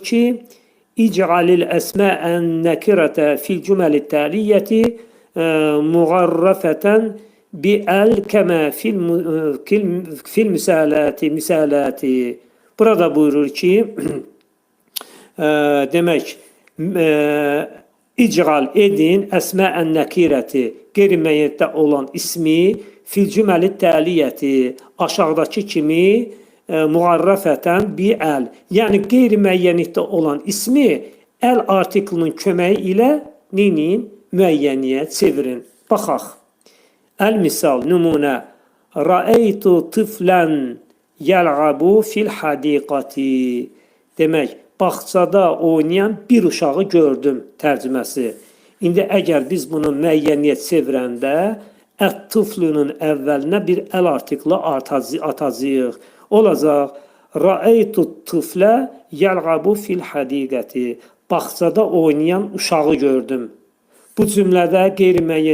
ki İc'alil esma'en nekirete fil cümeli taliyeti mugarrafeten bi el kema fil misalati. Burada buyurur ki demek İc'al edin esma'en nekireti qeyri-müəyyəndə olan ismi fil cümeli taliyeti aşağıdaki kimi muarrafeten bi el, yani qeyri-müəyyənlikdə olan ismi el artiklının köməyi ilə neyin müəyyəniyə çevirin. Baxaq. El misal, nümunə. Ra'aytu tiflan yəl'abu fil hadiqati. Demək, bağçada oynayan bir uşağı gördüm tərcüməsi. İndi əgər biz bunu müəyyəniyə çevirəndə ət-tiflunun əvvəlinə bir el artiklı atacağıq. Olacaq, Ra'aytu tiflə yəl'abu fil hadiqati. Bağçada oynayan uşağı gördüm. Bu cümlədə qeyri-müəyyən